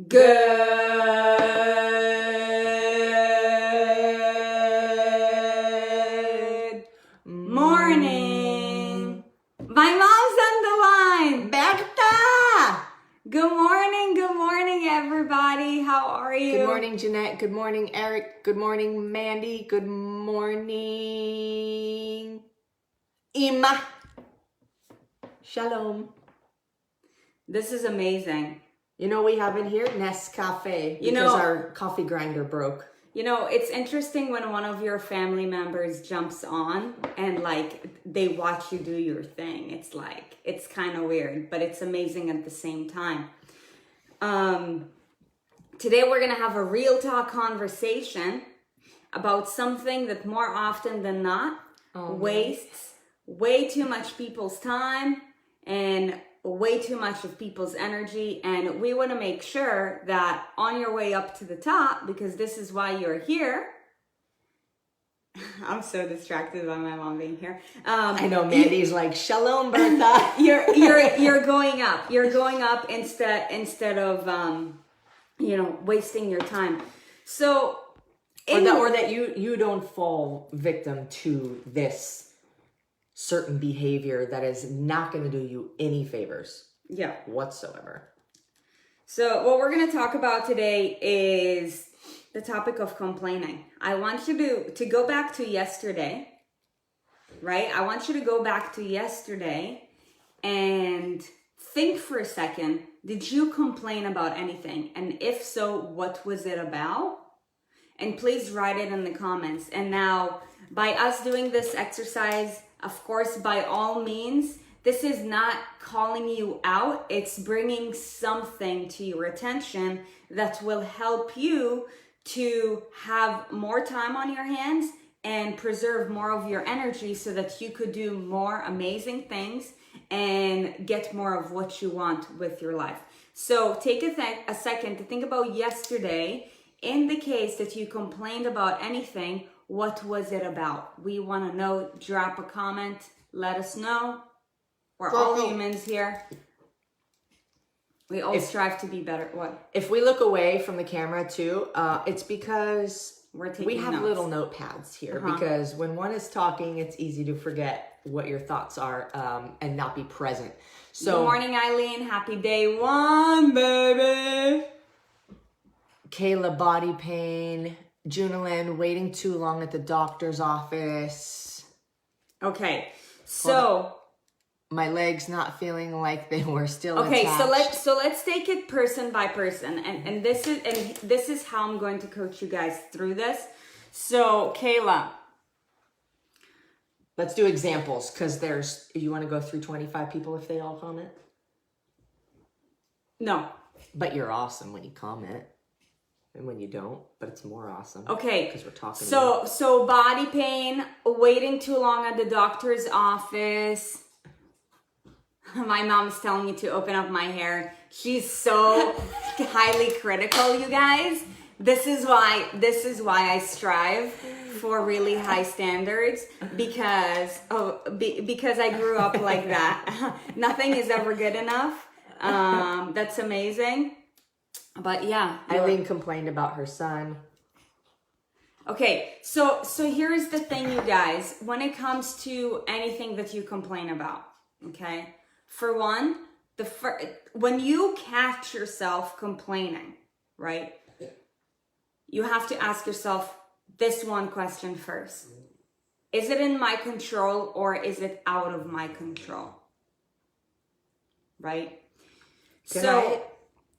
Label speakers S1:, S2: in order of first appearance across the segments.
S1: Good morning. My mom's on the line. Berta. Good morning, everybody. How are you?
S2: Good morning, Jeanette. Good morning, Eric. Good morning, Mandy. Good morning, Ima. Shalom.
S1: This is amazing.
S2: You know we have in here Nescafe because our coffee grinder broke.
S1: You know, it's interesting when one of your family members jumps on and like they watch you do your thing. It's like, it's kind of weird, but it's amazing at the same time. Today we're going to have a real talk conversation about something that more often than not wastes way too much people's time and way too much of people's energy, and we want to make sure that on your way up to the top, because this is why you're here. I'm so distracted by my mom being here.
S2: I know Mandy's like, Shalom, Bertha.
S1: you're going up. You're going up instead of wasting your time. So
S2: or that you don't fall victim to this certain behavior that is not going to do you any favors whatsoever.
S1: So what we're going to talk about today is the topic of complaining. I want you to go back to yesterday, right? I want you to go back to yesterday and think for a second, did you complain about anything? And if so, what was it about? And please write it in the comments. And now, by us doing this exercise, of course, by all means, this is not calling you out. It's bringing something to your attention that will help you to have more time on your hands and preserve more of your energy so that you could do more amazing things and get more of what you want with your life. So take a second to think about yesterday. In the case that you complained about anything, what was it about? We want to know. Drop a comment. Let us know. We're all humans here. We all strive to be better. What?
S2: If we look away from the camera too, it's because we have
S1: notes.
S2: Little notepads here. Because when one is talking, it's easy to forget what your thoughts are and not be present. So,
S1: good morning, Eileen. Happy day one, baby.
S2: Kayla, body pain. Junalyn, waiting too long at the doctor's office.
S1: Okay, so
S2: my legs not feeling like they were still
S1: okay.
S2: attached.
S1: So let's take it person by person, and this is how I'm going to coach you guys through this. So Kayla,
S2: let's do examples because you want to go through 25 people if they all comment.
S1: No,
S2: but you're awesome when you comment. And when you don't, but it's more awesome.
S1: Okay.
S2: Because we're talking
S1: So body pain, waiting too long at the doctor's office. My mom's telling me to open up my hair. She's so highly critical, you guys. This is why I strive for really high standards because I grew up like that. Nothing is ever good enough. That's amazing. But yeah,
S2: Eileen complained about her son.
S1: Okay, so here's the thing, you guys. When it comes to anything that you complain about, okay? For one, when you catch yourself complaining, right? You have to ask yourself this one question first. Is it in my control or is it out of my control? Right?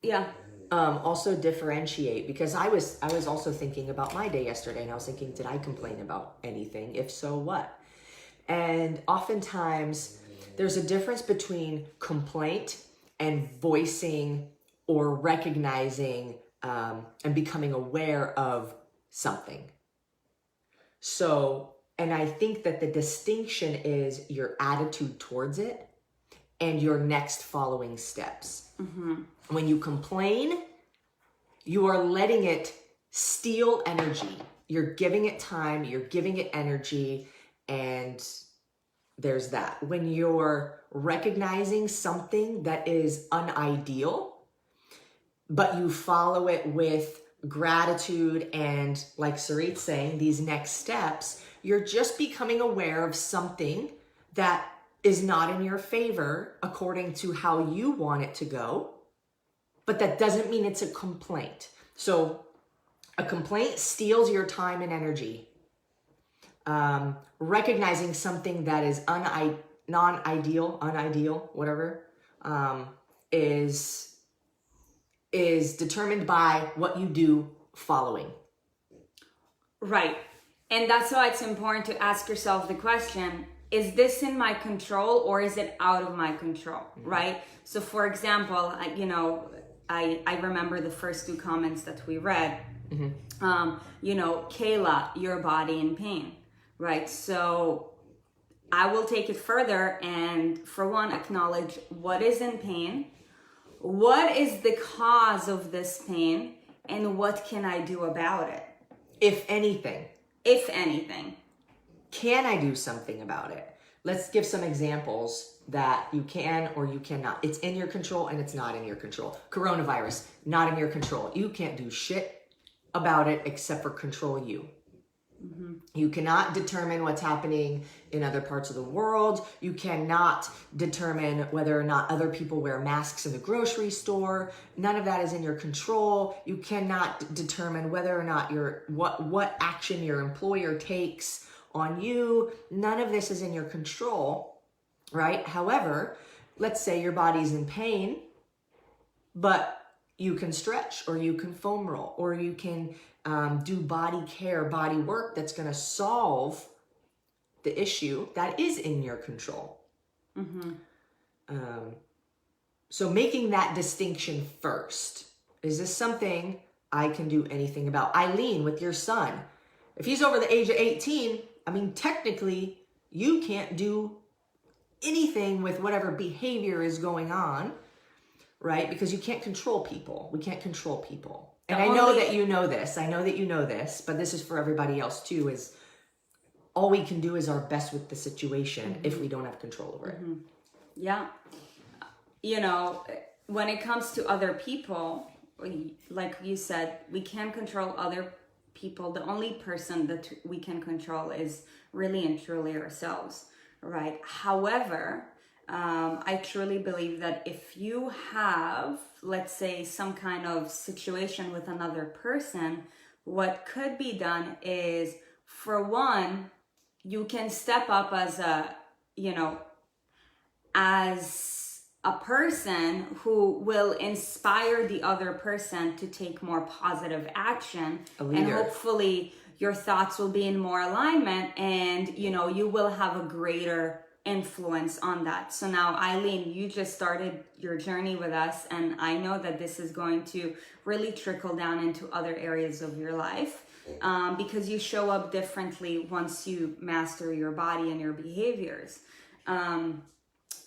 S1: Yeah.
S2: Also differentiate, because I was also thinking about my day yesterday, and I was thinking, did I complain about anything? If so, what? And oftentimes there's a difference between complaint and voicing or recognizing and becoming aware of something. So, and I think that the distinction is your attitude towards it and your next following steps.
S1: Mm-hmm.
S2: When you complain, you are letting it steal energy. You're giving it time, you're giving it energy, and there's that. When you're recognizing something that is unideal, but you follow it with gratitude and, like Sarit's saying, these next steps, you're just becoming aware of something that is not in your favor according to how you want it to go, but that doesn't mean it's a complaint. So a complaint steals your time and energy. Recognizing something that is unideal, whatever, is determined by what you do following.
S1: Right. And that's why it's important to ask yourself the question, is this in my control or is it out of my control? Mm-hmm. Right? So for example, I remember the first two comments that we read, mm-hmm. Kayla, your body in pain, right? So I will take it further and for one, acknowledge what is in pain, what is the cause of this pain, and what can I do about it?
S2: If anything. Can I do something about it? Let's give some examples that you can or you cannot. It's in your control and it's not in your control. Coronavirus, not in your control. You can't do shit about it except for control you. Mm-hmm. You cannot determine what's happening in other parts of the world. You cannot determine whether or not other people wear masks in the grocery store. None of that is in your control. You cannot determine whether or not what action your employer takes on you. None of this is in your control, right? However, let's say your body's in pain, but you can stretch or you can foam roll or you can do body care, body work that's going to solve the issue that is in your control. Mm-hmm. So making that distinction first. Is this something I can do anything about? Eileen, with your son, if he's over the age of 18, I mean, technically, you can't do anything with whatever behavior is going on, right? Because you can't control people. We can't control people. And I know that you know this. But this is for everybody else too, is all we can do is our best with the situation mm-hmm. if we don't have control over it.
S1: Mm-hmm. Yeah. When it comes to other people, like you said, we can't control other people. The only person that we can control is really and truly ourselves, right? However, I truly believe that if you have, let's say, some kind of situation with another person, what could be done is, for one, you can step up as a person who will inspire the other person to take more positive action, and hopefully your thoughts will be in more alignment, and you will have a greater influence on that. So now, Eileen, you just started your journey with us, and I know that this is going to really trickle down into other areas of your life, because you show up differently once you master your body and your behaviors.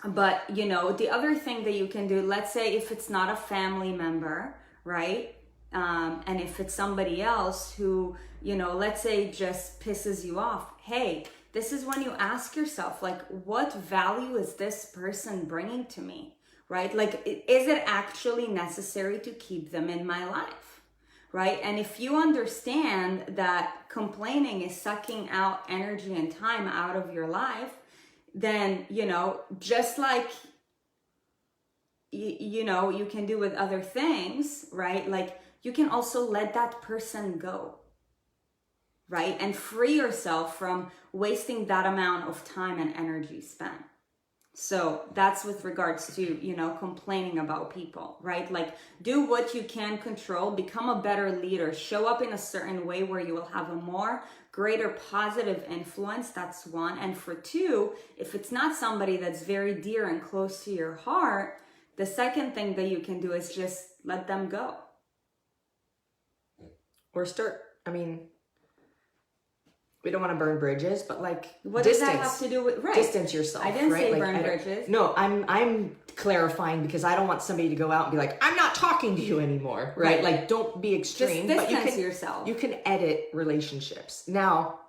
S1: But the other thing that you can do, let's say if it's not a family member, right? And if it's somebody else who, let's say just pisses you off, hey, this is when you ask yourself, like, what value is this person bringing to me, right? Like, is it actually necessary to keep them in my life, right? And if you understand that complaining is sucking out energy and time out of your life, then, just like, you can do with other things, right? Like, you can also let that person go, right? And free yourself from wasting that amount of time and energy spent. So that's with regards to, complaining about people, right? Like, do what you can control, become a better leader, show up in a certain way where you will have a greater positive influence. That's one. And for two, if it's not somebody that's very dear and close to your heart, the second thing that you can do is just let them go.
S2: Or we don't want to burn bridges, but
S1: what
S2: distance.
S1: Does that have to do with
S2: Distance yourself.
S1: I didn't
S2: right?
S1: say burn bridges.
S2: No, I'm clarifying because I don't want somebody to go out and be like, I'm not talking to you anymore, right? Like, don't be extreme.
S1: Just distance yourself.
S2: You can edit relationships. Now,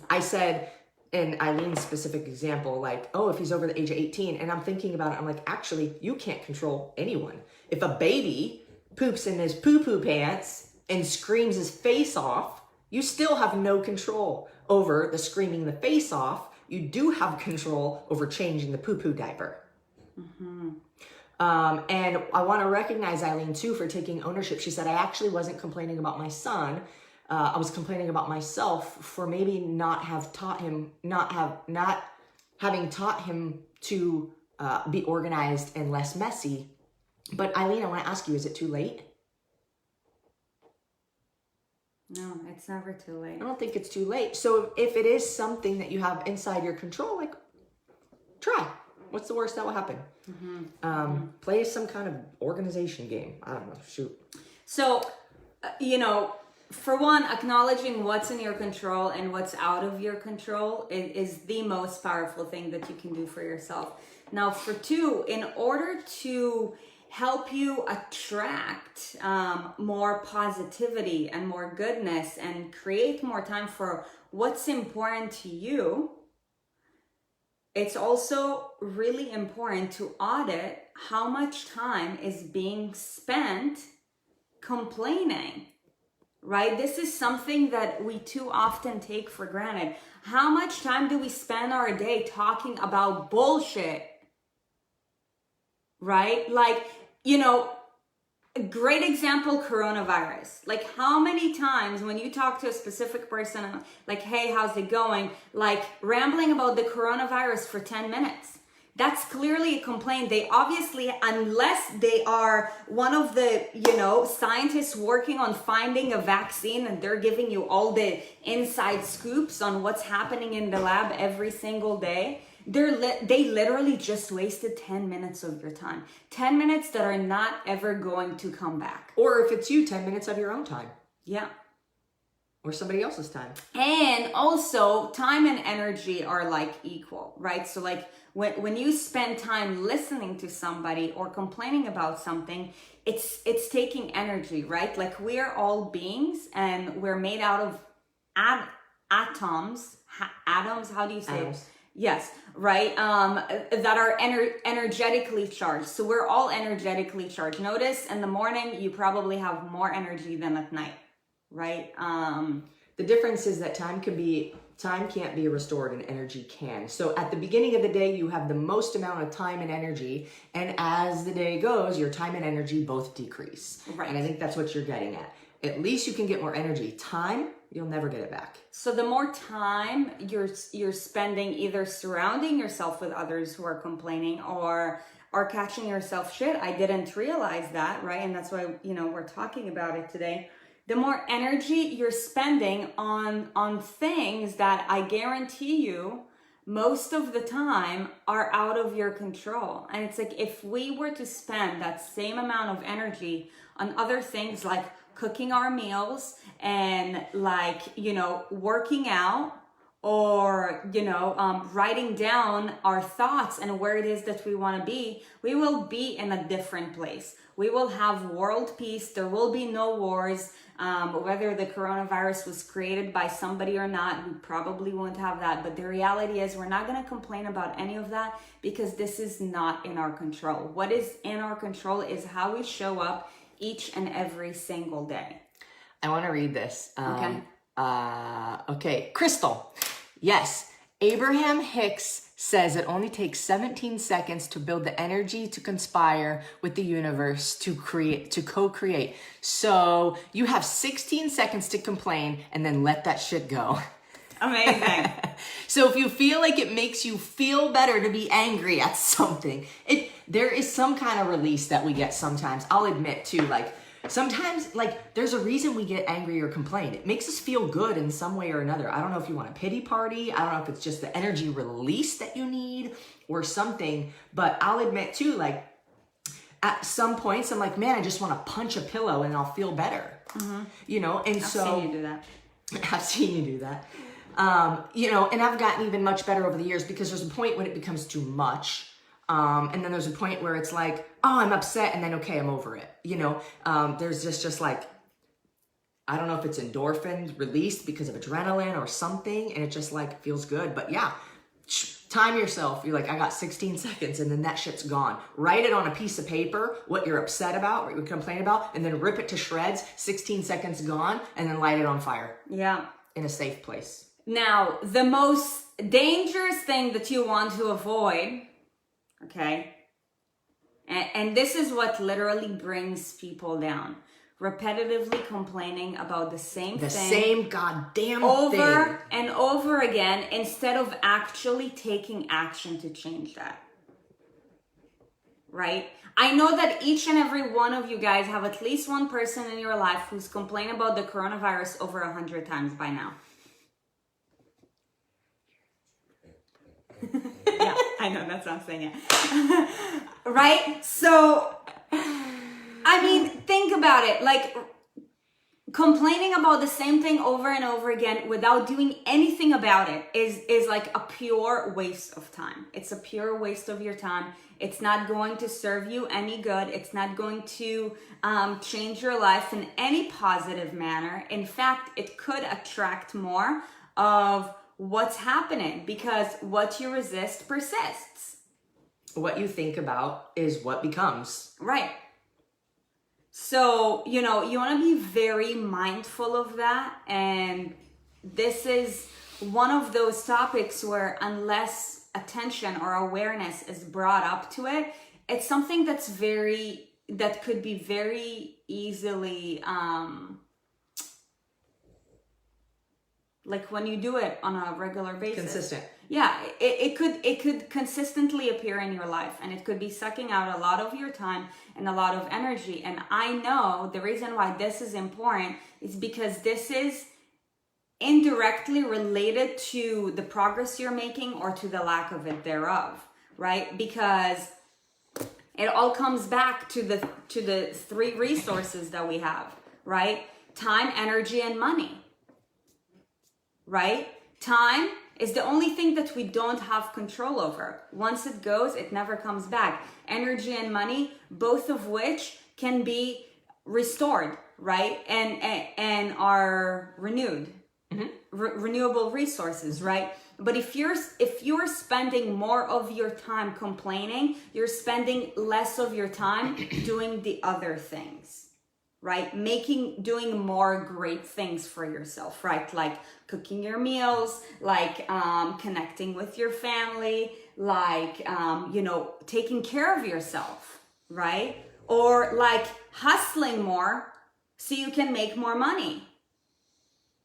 S2: I said in Eileen's specific example, like, oh, if he's over the age of 18, and I'm thinking about it, I'm like, actually, you can't control anyone. If a baby poops in his poo-poo pants and screams his face off, you still have no control over the screaming the face off. You do have control over changing the poo-poo diaper. And I want to recognize Eileen too for taking ownership. She said, I actually wasn't complaining about my son. I was complaining about myself for maybe not having taught him to be organized and less messy. But Eileen, I want to ask you, is it too late?
S1: No, it's never too late.
S2: I don't think it's too late. So if it is something that you have inside your control, like, try. What's the worst that will happen? Play some kind of organization game. I don't know. Shoot.
S1: So, for one, acknowledging what's in your control and what's out of your control is the most powerful thing that you can do for yourself. Now, for two, in order to help you attract more positivity and more goodness and create more time for what's important to you, it's also really important to audit how much time is being spent complaining, right? This is something that we too often take for granted. How much time do we spend our day talking about bullshit, right? Like, a great example, coronavirus. Like, how many times when you talk to a specific person, like, hey, how's it going? Like, rambling about the coronavirus for 10 minutes. That's clearly a complaint. They obviously, unless they are one of the, scientists working on finding a vaccine and they're giving you all the inside scoops on what's happening in the lab every single day, they literally just wasted 10 minutes of your time. 10 minutes that are not ever going to come back.
S2: Or if it's you, 10 minutes of your own time.
S1: Yeah.
S2: Or somebody else's time.
S1: And also, time and energy are like equal, right? So like when you spend time listening to somebody or complaining about something, it's taking energy, right? Like, we are all beings and we're made out of atoms. Atoms, how do you say
S2: Atoms.
S1: it? Yes, right? That are energetically charged. So we're all energetically charged. Notice in the morning, you probably have more energy than at night, right?
S2: The difference is that time can't be restored and energy can. So at the beginning of the day, you have the most amount of time and energy. And as the day goes, your time and energy both decrease.
S1: Right.
S2: And I think that's what you're getting at. At least you can get more energy. Time, you'll never get it back.
S1: So the more time you're spending either surrounding yourself with others who are complaining or catching yourself, shit, I didn't realize that, right? And that's why, we're talking about it today. The more energy you're spending on things that I guarantee you most of the time are out of your control. And it's like, if we were to spend that same amount of energy on other things like cooking our meals and working out or, writing down our thoughts and where it is that we want to be, we will be in a different place. We will have world peace. There will be no wars. Whether the coronavirus was created by somebody or not, we probably won't have that. But the reality is we're not going to complain about any of that because this is not in our control. What is in our control is how we show up each and every single day.
S2: I want to read this.
S1: Okay.
S2: Okay. Crystal. Yes. Abraham Hicks says it only takes 17 seconds to build the energy to conspire with the universe to co-create. So you have 16 seconds to complain and then let that shit go.
S1: Amazing.
S2: So if you feel like it makes you feel better to be angry at something, there is some kind of release that we get sometimes. I'll admit too, sometimes, there's a reason we get angry or complain. It makes us feel good in some way or another. I don't know if you want a pity party. I don't know if it's just the energy release that you need or something. But I'll admit too, at some points, I'm like, man, I just want to punch a pillow and I'll feel better. Mm-hmm. And
S1: I've seen you do that.
S2: I've seen you do that. And I've gotten even much better over the years because there's a point when it becomes too much. And then there's a point where it's like, oh, I'm upset. And then, okay, I'm over it. There's just I don't know if it's endorphins released because of adrenaline or something, and it just like feels good. But yeah, time yourself. You're like, I got 16 seconds, and then that shit's gone. Write it on a piece of paper, what you're upset about, what you complain about, and then rip it to shreds, 16 seconds gone, and then light it on fire.
S1: Yeah.
S2: In a safe place.
S1: Now, the most dangerous thing that you want to avoid, okay, and this is what literally brings people down. Repetitively complaining about the same thing.
S2: The same goddamn
S1: over
S2: thing.
S1: and over again instead of actually taking action to change that. Right? I know that each and every one of you guys have at least one person in your life who's complained about the coronavirus over 100 times by now. Yeah, I know, that's not saying it. Right? So, I mean, think about it. Like, complaining about the same thing over and over again without doing anything about it is like a pure waste of time. It's a pure waste of your time. It's not going to serve you any good. It's not going to change your life in any positive manner. In fact, it could attract more of what's happening because what you resist persists.
S2: What you think about is what becomes.
S1: Right. So, you know, you want to be very mindful of that. And this is one of those topics where unless attention or awareness is brought up to it, it's something that could be very easily, like when you do it on a regular basis.
S2: Consistent.
S1: Yeah, it could consistently appear in your life, and it could be sucking out a lot of your time and a lot of energy. And I know the reason why this is important is because this is indirectly related to the progress you're making or to the lack of it thereof, right? Because it all comes back to the three resources that we have, right? Time, energy, and money, right? Time is the only thing that we don't have control over. Once it goes, it never comes back. Energy and money, both of which can be restored, right? And are renewed. Mm-hmm. Renewable resources, right? But if you're spending more of your time complaining, you're spending less of your time doing the other things, right? Doing more great things for yourself, right? Like cooking your meals, like connecting with your family, like, taking care of yourself, right? Or like hustling more so you can make more money,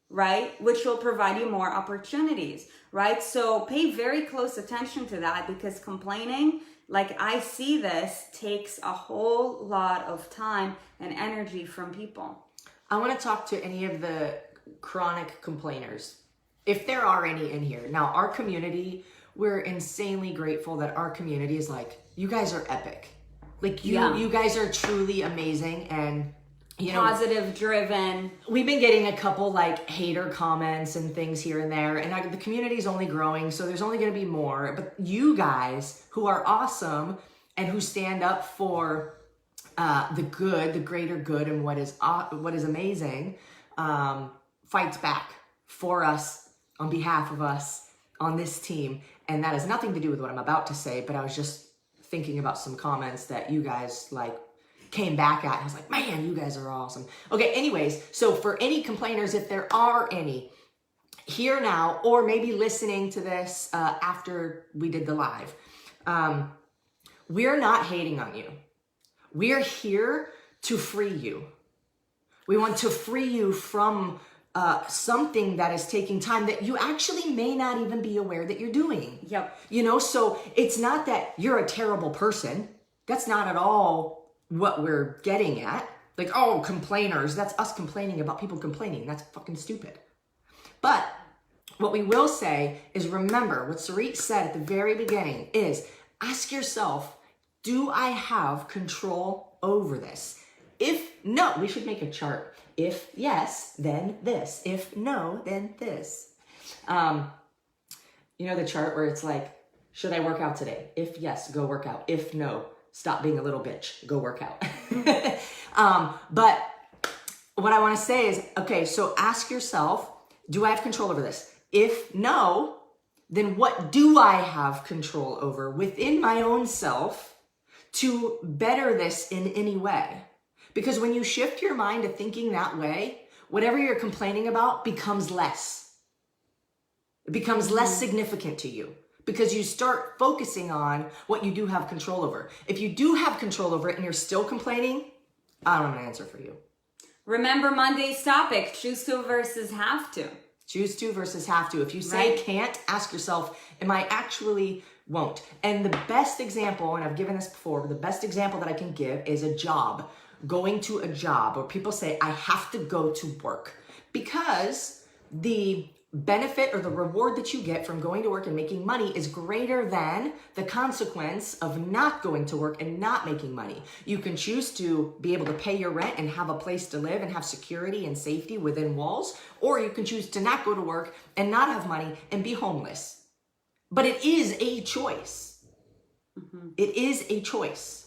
S1: right? Which will provide you more opportunities, right? So pay very close attention to that because complaining, like I see this, takes a whole lot of time and energy from people.
S2: I want to talk to any of the chronic complainers, if there are any in here. Now, our community, we're insanely grateful that our community is like, you guys are epic. Like you guys are truly amazing and
S1: positive driven.
S2: We've been getting a couple like hater comments and things here and there, and the community is only growing, so there's only going to be more. But you guys who are awesome and who stand up for the good, the greater good, and what is amazing, fights back for us on behalf of us on this team. And that has nothing to do with what I'm about to say, but I was just thinking about some comments that you guys like came back at. I was like, man, you guys are awesome. Okay, anyways, so for any complainers, if there are any here now, or maybe listening to this after we did the live, we're not hating on you. We're here to free you. We want to free you from something that is taking time that you actually may not even be aware that you're doing.
S1: Yep.
S2: So it's not that you're a terrible person. That's not at all what we're getting at. Like, oh, complainers, that's us complaining about people complaining. That's fucking stupid. But what we will say is, remember what Sarit said at the very beginning is, ask yourself, do I have control over this? If no, we should make a chart. If yes, then this. If no, then this. The chart where it's like, should I work out today? If yes, go work out. If no, stop being a little bitch. Go work out. But what I want to say is, okay, so ask yourself, do I have control over this? If no, then what do I have control over within my own self to better this in any way? Because when you shift your mind to thinking that way, whatever you're complaining about becomes less. It becomes less significant to you because you start focusing on what you do have control over. If you do have control over it and you're still complaining, I don't have an answer for you.
S1: Remember Monday's topic, choose to versus have to.
S2: Choose to versus have to. If you say can't, ask yourself, am I actually won't? And the best example, and I've given this before, the best example that I can give is a job. Going to a job where people say, I have to go to work. Because the benefit or the reward that you get from going to work and making money is greater than the consequence of not going to work and not making money. You can choose to be able to pay your rent and have a place to live and have security and safety within walls, or you can choose to not go to work and not have money and be homeless. But it is a choice. It is a choice.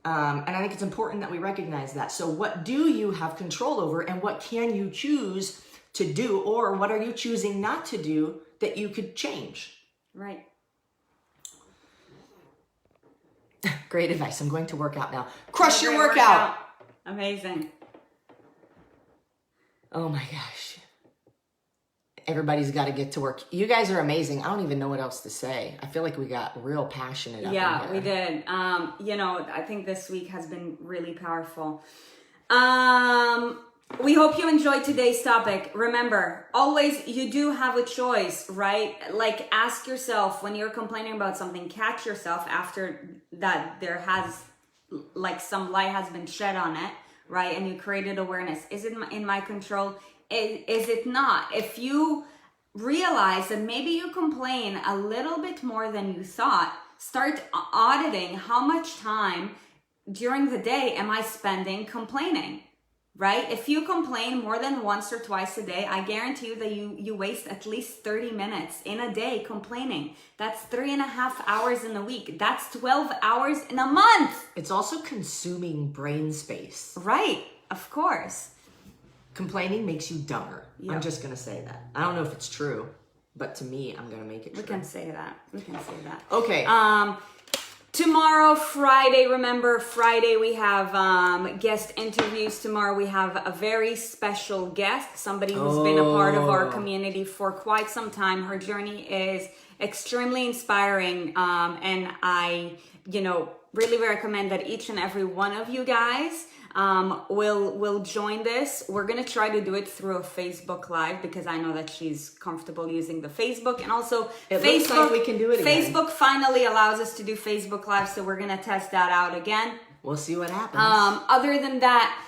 S2: And I think it's important that we recognize that. So what do you have control over and what can you choose to do, or what are you choosing not to do that you could change?
S1: Right.
S2: Great advice. I'm going to work out now. Crush your workout.
S1: Amazing.
S2: Oh my gosh. Everybody's got to get to work. You guys are amazing. I don't even know what else to say. I feel like we got real passionate up in here.
S1: We did. I think this week has been really powerful. We hope you enjoyed today's topic. Remember, always you do have a choice, right? Like ask yourself when you're complaining about something, catch yourself after that there has like some light has been shed on it, right? And you created awareness. Is it in my control? Is it not? If you realize that maybe you complain a little bit more than you thought, start auditing how much time during the day am I spending complaining, right? If you complain more than once or twice a day, I guarantee you that you waste at least 30 minutes in a day complaining. That's 3.5 hours in a week. That's 12 hours in a month.
S2: It's also consuming brain space.
S1: Right, of course.
S2: Complaining makes you dumber.
S1: Yep.
S2: I'm just going to say that. I don't know if it's true, but to me, I'm going to make it true.
S1: We can say that.
S2: Okay.
S1: Tomorrow, Friday, remember Friday we have guest interviews. Tomorrow we have a very special guest, somebody who's been a part of our community for quite some time. Her journey is extremely inspiring, and I, really recommend that each and every one of you guys will join this. We're gonna try to do it through a Facebook Live because I know that she's comfortable using the Facebook, and also
S2: it
S1: Facebook.
S2: Looks like we can do it again.
S1: Facebook finally allows us to do Facebook Live, so we're gonna test that out again.
S2: We'll see what happens.
S1: Other than that,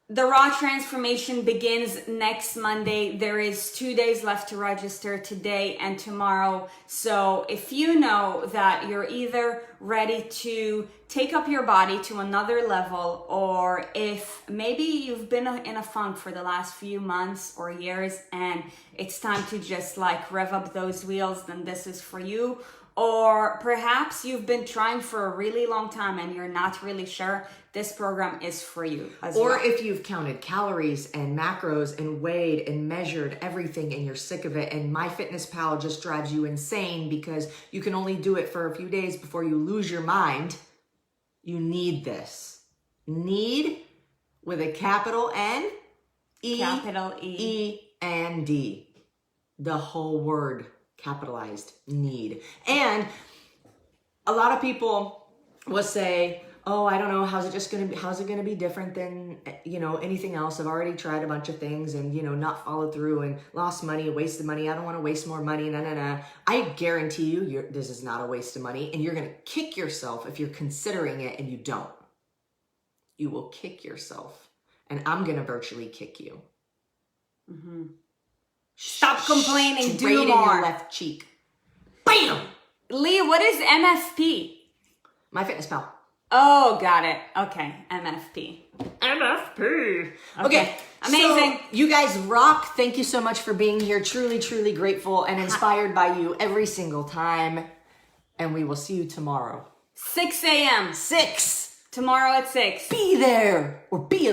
S1: the Raw Transformation begins next Monday. There is 2 days left to register, today and tomorrow. So if you know that you're either ready to take up your body to another level, or if maybe you've been in a funk for the last few months or years and it's time to just like rev up those wheels, then this is for you. Or perhaps you've been trying for a really long time and you're not really sure, this program is for you as well.
S2: Or if you've counted calories and macros and weighed and measured everything and you're sick of it and MyFitnessPal just drives you insane because you can only do it for a few days before you lose your mind, you need this. Need with a capital N,
S1: Capital E.
S2: and D. The whole word. Capitalized, need. And a lot of people will say, oh, I don't know, how's it gonna be different than, anything else? I've already tried a bunch of things and, not followed through and lost money, wasted money. I don't want to waste more money. I guarantee you, this is not a waste of money, and you're gonna kick yourself if you're considering it and you don't. You will kick yourself, and I'm gonna virtually kick you.
S1: Mm-hmm. Stop complaining, do
S2: Straight
S1: more.
S2: in your left cheek. Bam!
S1: Leah, what is MFP?
S2: MyFitnessPal.
S1: Oh, got it. Okay, MFP.
S2: Okay,
S1: amazing.
S2: So you guys rock. Thank you so much for being here. Truly, truly grateful and inspired by you every single time. And we will see you tomorrow.
S1: 6 a.m.
S2: 6.
S1: Tomorrow at 6.
S2: Be there or be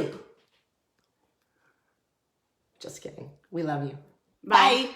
S2: Just kidding. We love you.
S1: Bye.